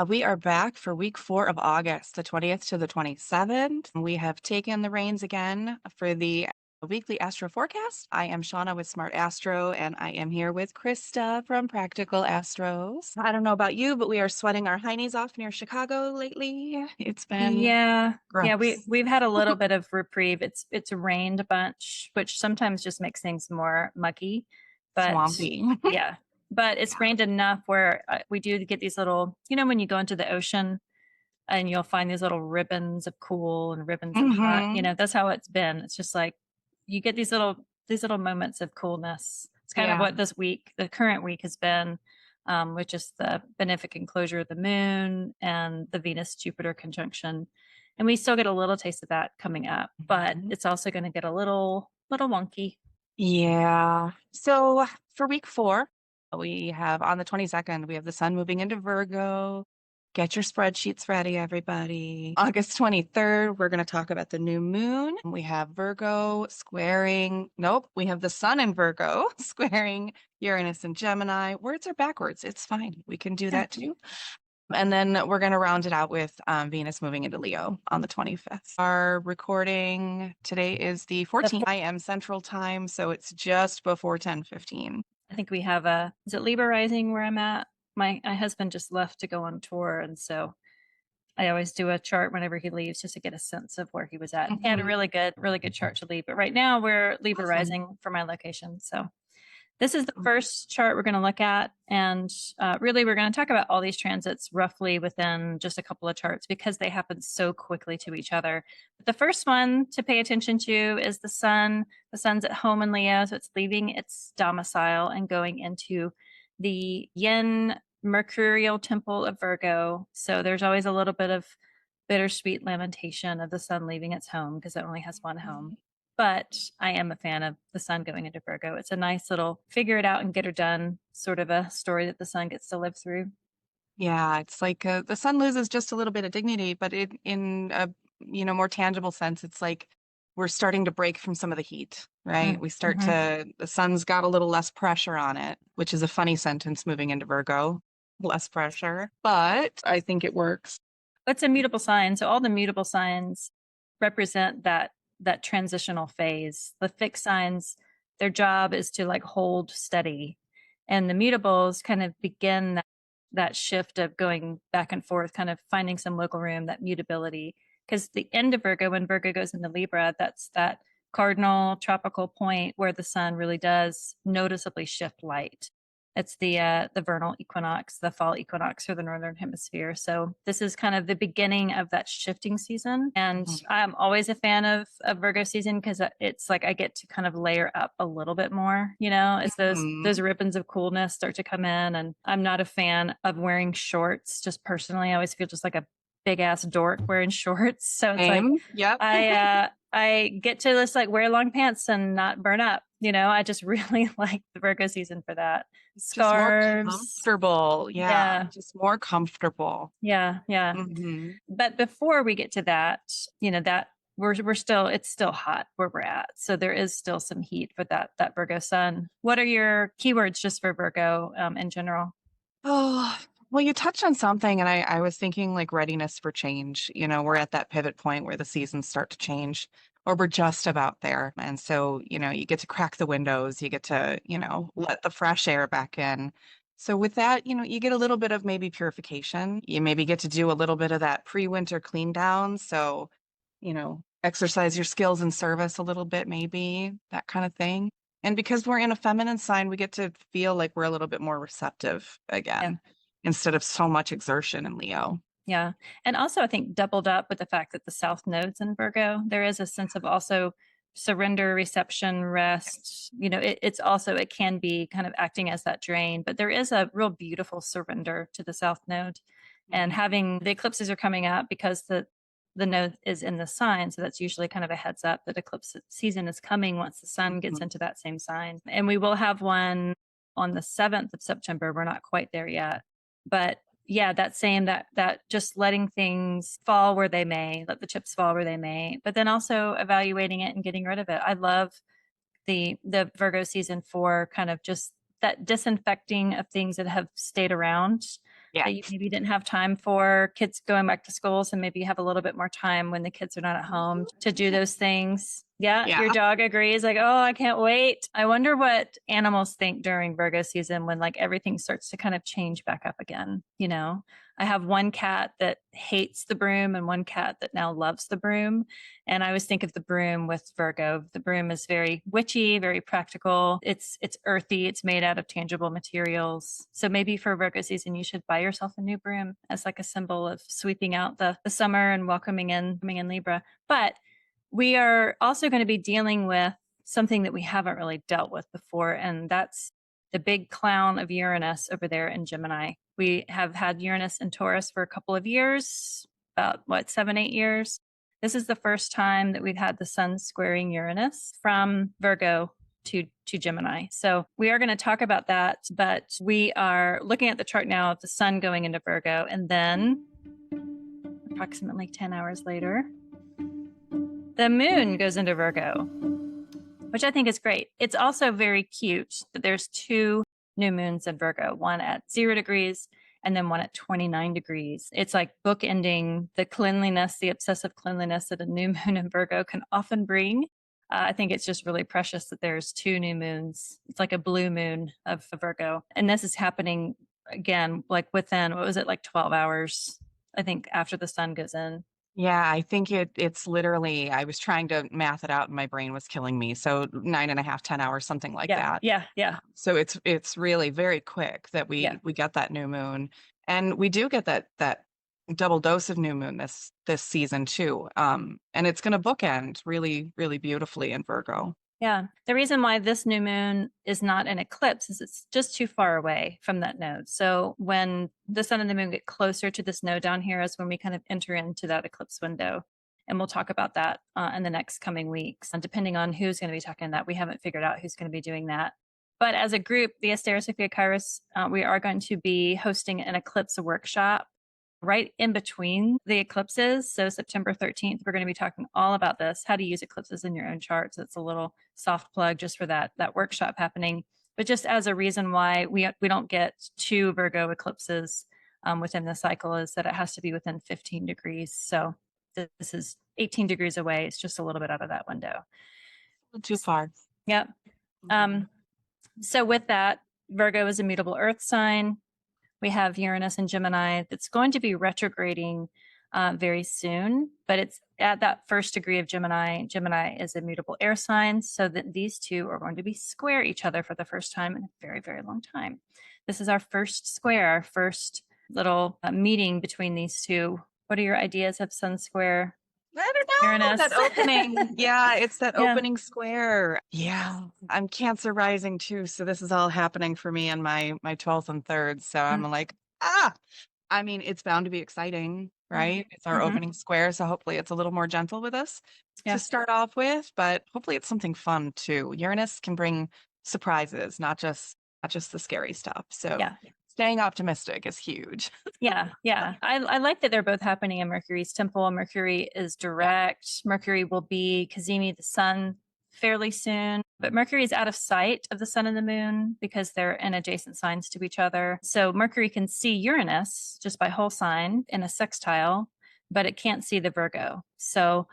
We are back for week 4 of August, the 20th to the 27th. We have taken the reins again for the weekly astro forecast. I am Shauna with Smart Astro, and I am here with Christa from Practical Astros. I don't know about you, but we are sweating our heinies off near Chicago lately. It's been Yeah. Yeah, gross. we've had a little bit of reprieve. It's rained a bunch, which sometimes just makes things more mucky. But Swampy. yeah, but it's Yeah. rained enough where we do get these little, when you go into the ocean and you'll find these little ribbons of cool and ribbons of hot, Hmm. that's how it's been. It's just like you get these little moments of coolness. It's kind of Yeah. what the current week has been, which is the benefic enclosure of the moon and the Venus Jupiter conjunction. And we still get a little taste of that coming up, but Mhm. it's also going to get a little wonky. Yeah. So for week 4, we have on the 22nd, we have the sun moving into Virgo. Get your spreadsheets ready, everybody. August 23rd, we're going to talk about the new moon. We have Virgo squaring, nope, we have the sun in Virgo squaring Uranus and Gemini. Words are backwards. It's fine. We can do Yeah. that too. And then we're going to round it out with Venus moving into Leo on the 25th. Our recording today is the 14th. I am Central Time, so it's just before 10:15. I think we have is it Libra rising where I'm at? My husband just left to go on tour. And so I always do a chart whenever he leaves just to get a sense of where he was at. And he had a Mhm. really good chart to leave. But right now we're Libra Awesome. rising for my location. So this is the Awesome. first chart we're going to look at. And really, we're going to talk about all these transits roughly within just a couple of charts because they happen so quickly to each other. But the first one to pay attention to is the sun. The sun's at home in Leo, so it's leaving its domicile and going into the yin mercurial temple of Virgo. So there's always a little bit of bittersweet lamentation of the sun leaving its home because it only has one home. But I am a fan of the sun going into Virgo. It's a nice little figure it out and get her done sort of a story that the sun gets to live through. Yeah, it's like the sun loses just a little bit of dignity, but in a more tangible sense, it's like we're starting to break from some of the heat, right? Mm-hmm. The sun's got a little less pressure on it, which is a funny sentence moving into Virgo, less pressure, but I think it works. It's a mutable sign. So all the mutable signs represent that transitional phase. The fixed signs, their job is to like hold steady. And the mutables kind of begin that shift of going back and forth, kind of finding some local room, that mutability. Because the end of Virgo, when Virgo goes into Libra, that's that cardinal tropical point where the sun really does noticeably shift light. It's the vernal equinox, the fall equinox for the northern hemisphere. So this is kind of the beginning of that shifting season, and Mhm. I'm always a fan of Virgo season because it's like I get to kind of layer up a little bit more. As those Mhm. ribbons of coolness start to come in, and I'm not a fan of wearing shorts. Just personally, I always feel just like a big ass dork wearing shorts. So it's like Same. Yep. I get to just like wear long pants and not burn up. I just really like the Virgo season for that. Just more Scarves. comfortable. Yeah, Yeah. just more comfortable. Yeah. Yeah. Hmm. But before we get to that, that we're still it's still hot where we're at. So there is still some heat for that Virgo sun. What are your keywords just for Virgo in general? Oh, well, you touched on something, and I was thinking like readiness for change. We're at that pivot point where the seasons start to change, or we're just about there. And so, you get to crack the windows, you get to, let the fresh air back in. So with that, you get a little bit of maybe purification. You maybe get to do a little bit of that pre-winter clean down. So, exercise your skills in service a little bit, maybe that kind of thing. And because we're in a feminine sign, we get to feel like we're a little bit more receptive Yeah. again, instead of so much exertion in Leo. Yeah. And also, I think doubled up with the fact that the South node's in Virgo, there is a sense of also surrender, reception, rest. It can be kind of acting as that drain, but there is a real beautiful surrender to the South node. And Mhm. having the eclipses are coming up because the node is in the sign. So that's usually kind of a heads up that eclipse season is coming once the sun gets Mhm. into that same sign. And we will have one on the 7th of September. We're not quite there yet. But yeah, that saying that just letting things fall where they may, let the chips fall where they may, but then also evaluating it and getting rid of it. I love the Virgo season for kind of just that disinfecting of things that have stayed around. Yeah. that you maybe didn't have time for, kids going back to school. So maybe you have a little bit more time when the kids are not at home to do those things. Yeah, Yeah. your dog agrees. Like, oh, I can't wait. I wonder what animals think during Virgo season when like everything starts to kind of change back up again. You know, I have one cat that hates the broom and one cat that now loves the broom. And I always think of the broom with Virgo. The broom is very witchy, very practical. It's earthy. It's made out of tangible materials. So maybe for Virgo season, you should buy yourself a new broom as like a symbol of sweeping out the summer and welcoming in Libra. But we are also going to be dealing with something that we haven't really dealt with before, and that's the big clown of Uranus over there in Gemini. We have had Uranus in Taurus for a couple of years, about 7-8 years. This is the first time that we've had the sun squaring Uranus from Virgo to Gemini. So we are going to talk about that, but we are looking at the chart now of the sun going into Virgo, and then approximately 10 hours later, the moon goes into Virgo, which I think is great. It's also very cute that there's 2 new moons in Virgo, one at 0 degrees and then one at 29 degrees. It's like bookending the cleanliness, the obsessive cleanliness that a new moon in Virgo can often bring. I think it's just really precious that there's 2 new moons. It's like a blue moon of Virgo. And this is happening again, like within, what was it, like 12 hours, I think, after the sun goes in. Yeah, I think it's literally, I was trying to math it out and my brain was killing me. So 9.5, 10 hours, something like that. Yeah. So it's really very quick that we get that new moon. And we do get that double dose of new moon this season too. And it's gonna bookend really, really beautifully in Virgo. Yeah. The reason why this new moon is not an eclipse is it's just too far away from that node. So when the sun and the moon get closer to this node down here is when we kind of enter into that eclipse window. And we'll talk about that in the next coming weeks. And depending on who's going to be talking that, we haven't figured out who's going to be doing that. But as a group, the Asteri Sofia Kairos, we are going to be hosting an eclipse workshop right in between the eclipses. So September 13th, we're going to be talking all about this, how to use eclipses in your own charts. It's a little soft plug just for that workshop happening. But just as a reason why we don't get 2 Virgo eclipses within the cycle is that it has to be within 15 degrees. So this is 18 degrees away. It's just a little bit out of that window. Too far. Yep. So with that, Virgo is a mutable earth sign. We have Uranus and Gemini that's going to be retrograding very soon, but it's at that first degree of Gemini. Gemini is a mutable air sign, so that these 2 are going to be square each other for the first time in a very, very long time. This is our first square, our first little meeting between these 2. What are your ideas of sun square? I don't know. Uranus. That opening. Yeah, it's that opening square. Yeah. I'm Cancer rising too. So this is all happening for me in my 12th and 3rd. So I'm like, I mean, it's bound to be exciting, right? It's our opening square. So hopefully it's a little more gentle with us to start off with, but hopefully it's something fun too. Uranus can bring surprises, not just the scary stuff. So staying optimistic is huge. Yeah. I like that they're both happening in Mercury's temple. Mercury is direct. Mercury will be Cazimi the sun fairly soon, but Mercury is out of sight of the sun and the moon because they're in adjacent signs to each other. So Mercury can see Uranus just by whole sign in a sextile, but it can't see the Virgo. So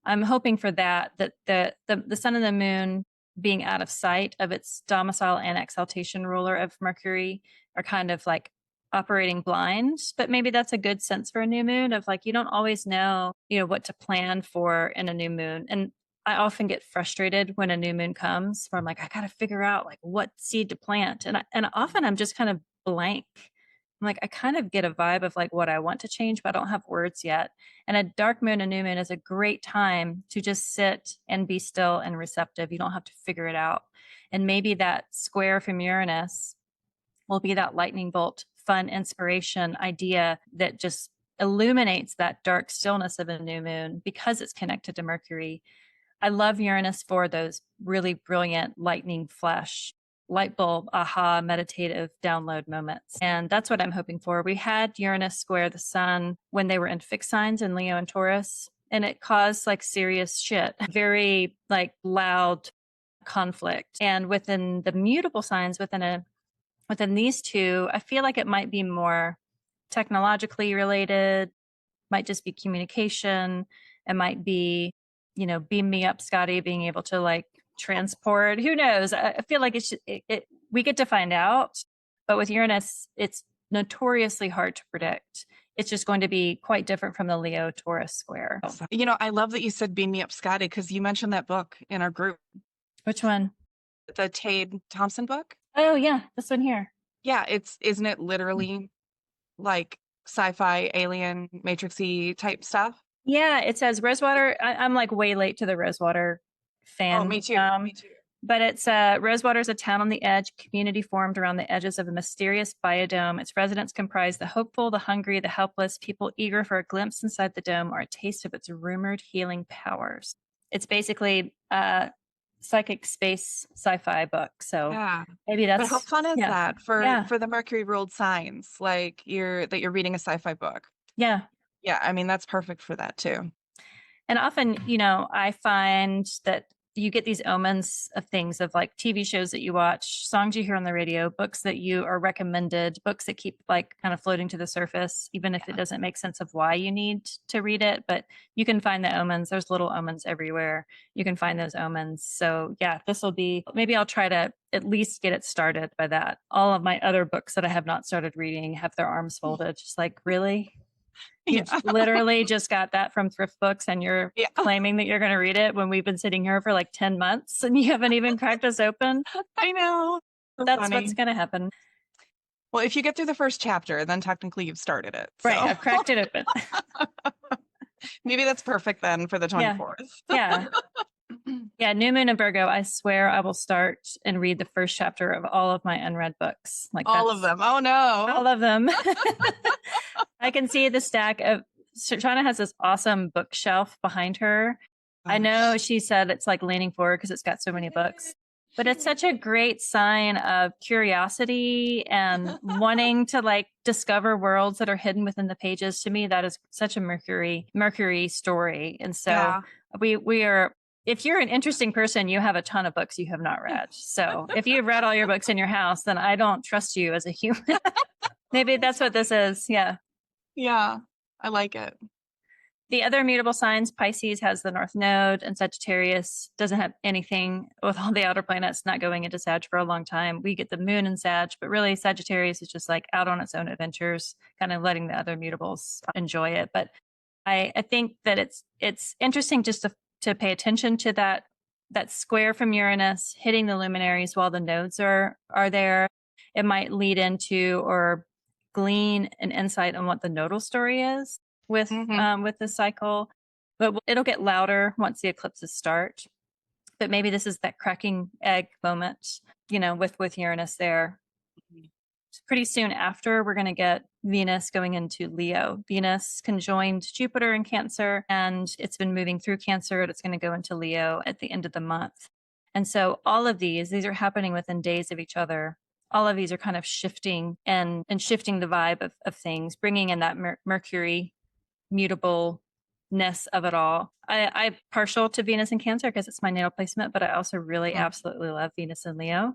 I'm hoping for that the sun and the moon being out of sight of its domicile and exaltation ruler of Mercury are kind of like operating blind, but maybe that's a good sense for a new moon of like, you don't always know, what to plan for in a new moon. And I often get frustrated when a new moon comes where I'm like, I got to figure out like what seed to plant. And often I'm just kind of blank. I'm like, I kind of get a vibe of like what I want to change, but I don't have words yet. And a dark moon and new moon is a great time to just sit and be still and receptive. You don't have to figure it out. And maybe that square from Uranus will be that lightning bolt, fun inspiration idea that just illuminates that dark stillness of a new moon because it's connected to Mercury. I love Uranus for those really brilliant lightning flash, light bulb, aha, meditative download moments. And that's what I'm hoping for. We had Uranus square the sun when they were in fixed signs in Leo and Taurus, and it caused like serious shit, very like loud conflict. And within the mutable signs, within these 2, I feel like it might be more technologically related, might just be communication. It might be, beam me up, Scotty, being able to like transport. Who knows? I feel like we get to find out. But with Uranus, it's notoriously hard to predict. It's just going to be quite different from the Leo Taurus square. I love that you said Beam Me Up, Scotty, because you mentioned that book in our group. Which one? The Tade Thompson book. Oh, yeah. This one here. Yeah. Isn't it literally like sci-fi, alien, matrixy type stuff? Yeah. It says Rosewater. I'm like way late to the Rosewater fan. Oh, me too. Me too. But it's Rosewater is a town on the edge, community formed around the edges of a mysterious biodome. Its residents comprise the hopeful, the hungry, the helpless, people eager for a glimpse inside the dome or a taste of its rumored healing powers. It's basically a psychic space sci-fi book. So maybe that's. But how fun is that for the Mercury ruled signs? Like you're reading a sci-fi book. Yeah. Yeah. I mean, that's perfect for that too. And often, I find that you get these omens of things, of like TV shows that you watch, songs you hear on the radio, books that you are recommended, books that keep like kind of floating to the surface, even if it doesn't make sense of why you need to read it. But you can find the omens. There's little omens everywhere. You can find those omens. So yeah, maybe I'll try to at least get it started by that. All of my other books that I have not started reading have their arms folded. Just like, really? You literally just got that from thrift books and you're claiming that you're going to read it when we've been sitting here for like 10 months and you haven't even cracked us open. I know. That's funny. What's going to happen. Well, if you get through the first chapter, then technically you've started it. So. Right. I've cracked it open. Maybe that's perfect then for the 24th. Yeah. Yeah. New moon in Virgo. I swear I will start and read the first chapter of all of my unread books. Like all of them. Oh no. All of them. I can see the stack of Shauna has this awesome bookshelf behind her. I know she said it's like leaning forward because it's got so many books, but it's such a great sign of curiosity and wanting to like discover worlds that are hidden within the pages. To me, that is such a Mercury story. And so we are, if you're an interesting person, you have a ton of books you have not read. So if you've read all your books in your house, then I don't trust you as a human. Maybe that's what this is. Yeah. Yeah, I like it. The other mutable signs, Pisces has the North Node and Sagittarius doesn't have anything with all the outer planets not going into Sag for a long time. We get the moon in Sag, but really Sagittarius is just like out on its own adventures, kind of letting the other mutables enjoy it. But I think that it's interesting just to pay attention to that square from Uranus hitting the luminaries while the nodes are there. It might lead into or glean an insight on what the nodal story is with the cycle, but it'll get louder once the eclipses start. But maybe this is that cracking egg moment, with Uranus there. Pretty soon after, we're going to get Venus going into Leo. Venus conjoined Jupiter in Cancer, and it's been moving through Cancer, and it's going to go into Leo at the end of the month. And so all of these are happening within days of each other. All of these are kind of shifting and shifting the vibe of things, bringing in that Mercury mutableness of it all. I'm partial to Venus in Cancer because it's my natal placement, but I also really absolutely love Venus in Leo.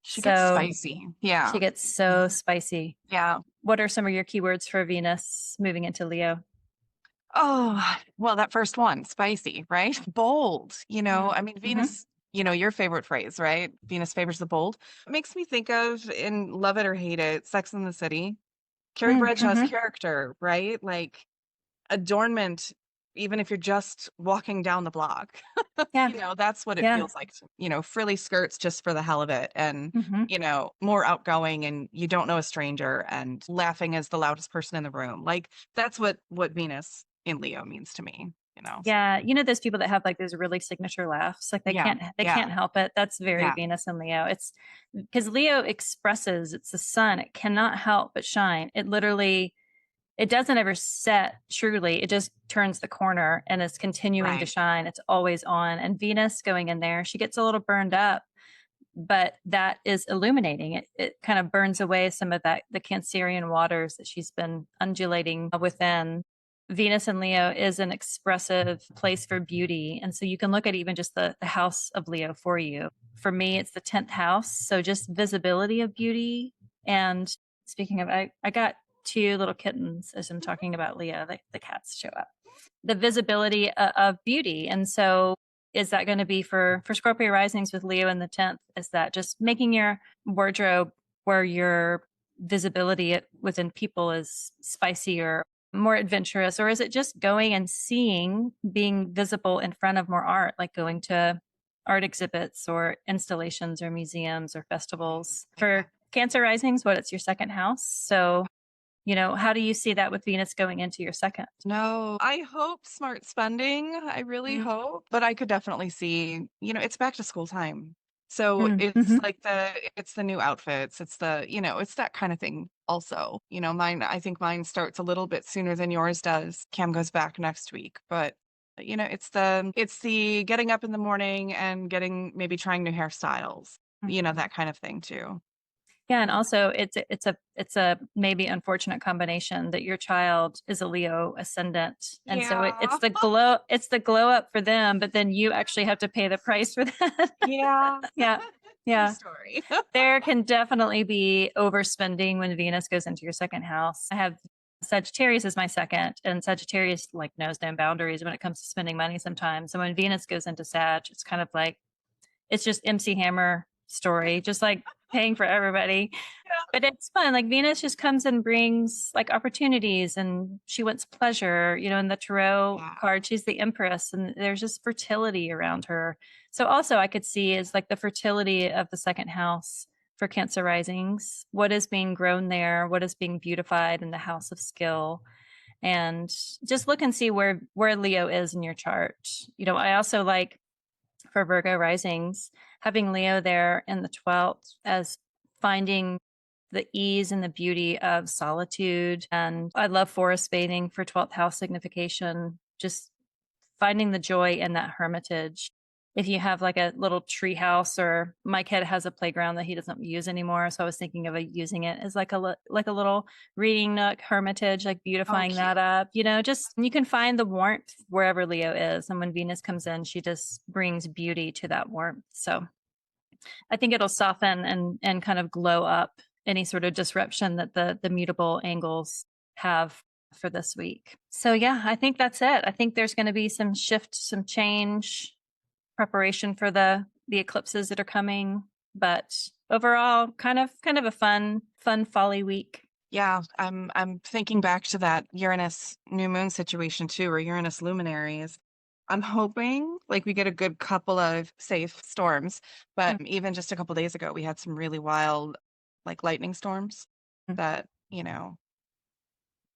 She gets spicy. Yeah. She gets so spicy. Yeah. What are some of your keywords for Venus moving into Leo? Oh, well, that first one, spicy, right? Bold. I mean, Venus, your favorite phrase, right? Venus favors the bold. It makes me think of, in Love It or Hate It, Sex and the City. Carrie Bradshaw's character, right? Like adornment, even if you're just walking down the block. Yeah. That's what it feels like. Frilly skirts just for the hell of it. And, more outgoing, and you don't know a stranger, and laughing as the loudest person in the room. Like that's what Venus in Leo means to me. Yeah, those people that have like those really signature laughs, like they can't help it. That's very Venus and Leo. It's because Leo expresses, it's the sun, it cannot help but shine. It doesn't ever set truly. It just turns the corner and is continuing to shine. It's always on. And Venus going in there, she gets a little burned up, but that is illuminating. It kind of burns away some of the Cancerian waters that she's been undulating within. Venus in Leo is an expressive place for beauty. And so you can look at even just the house of Leo for you. For me, it's the 10th house. So just visibility of beauty. And speaking of, I got two little kittens as I'm talking about Leo. The cats show up. The visibility of beauty. And so is that going to be for Scorpio risings with Leo in the 10th? Is that just making your wardrobe where your visibility within people is spicier, more adventurous, or is it just going and seeing, being visible in front of more art, like going to art exhibits or installations or museums or festivals? For Cancer risings, it's your second house. So, how do you see that with Venus going into your second? No, I hope smart spending. I really hope, but I could definitely see, it's back to school time. So it's like it's the new outfits. It's it's that kind of thing also. I think mine starts a little bit sooner than yours does. Cam goes back next week, but it's the getting up in the morning and maybe trying new hairstyles, that kind of thing too. Yeah, and also it's a maybe unfortunate combination that your child is a Leo ascendant, and so it's the glow up for them, but then you actually have to pay the price for that. Yeah, yeah. Story. There can definitely be overspending when Venus goes into your second house. I have Sagittarius as my second, and Sagittarius knows no boundaries when it comes to spending money sometimes. So when Venus goes into Sag, it's kind of like it's just MC Hammer story, just like paying for everybody. Yeah. But it's fun. Venus just comes and brings opportunities, and she wants pleasure. In the tarot card, she's the Empress, and there's just fertility around her. So also I could see is the fertility of the second house for Cancer risings. What is being grown there? What is being beautified in the house of skill? And just look and see where Leo is in your chart. I also for Virgo risings, having Leo there in the 12th as finding the ease and the beauty of solitude. And I love forest bathing for 12th house signification, just finding the joy in that hermitage. If you have a little tree house, or my kid has a playground that he doesn't use anymore. So I was thinking of using it as a little reading nook, hermitage, beautifying that up, just you can find the warmth wherever Leo is. And when Venus comes in, she just brings beauty to that warmth. So I think it'll soften and kind of glow up any sort of disruption that the mutable angles have for this week. So yeah, I think that's it. I think there's going to be some shift, some change, preparation for the eclipses that are coming, but overall kind of a fun folly week. Yeah, I'm thinking back to that Uranus new moon situation too, or Uranus luminaries. I'm hoping we get a good couple of safe storms, but even just a couple days ago we had some really wild lightning storms that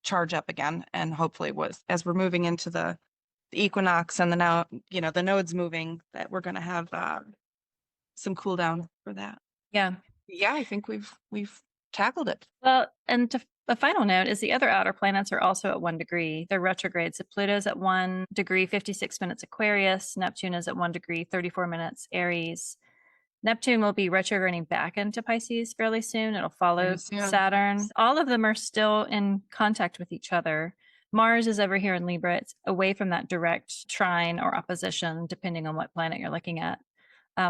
charge up again, and hopefully as we're moving into the equinox and the nodes moving, that we're going to have some cool down for that. Yeah, I think we've tackled it. Well, and the final note is the other outer planets are also at 1 degree. They're retrograde. So Pluto's at 1 degree 56 minutes Aquarius. Neptune is at 1 degree 34 minutes Aries. Neptune will be retrograding back into Pisces fairly soon. It'll follow Saturn. All of them are still in contact with each other. Mars is over here in Libra. It's away from that direct trine or opposition, depending on what planet you're looking at,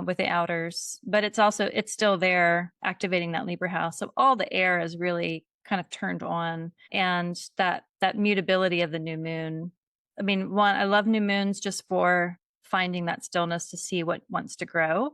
with the outers. But it's still there, activating that Libra house. So all the air is really kind of turned on. And that mutability of the new moon. I mean, I love new moons just for finding that stillness to see what wants to grow.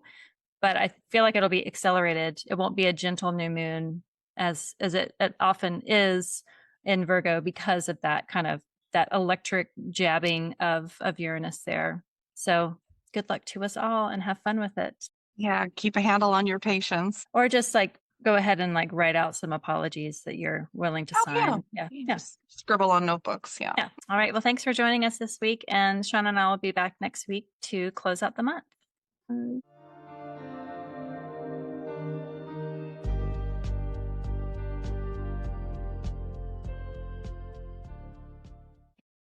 But I feel like it'll be accelerated. It won't be a gentle new moon as it often is in Virgo, because of that kind of that electric jabbing of Uranus there. So good luck to us all and have fun with it. Yeah, keep a handle on your patience. Or just go ahead and write out some apologies that you're willing to sign. Yeah. Just scribble on notebooks. Yeah. All right. Well, thanks for joining us this week. And Sean and I will be back next week to close out the month.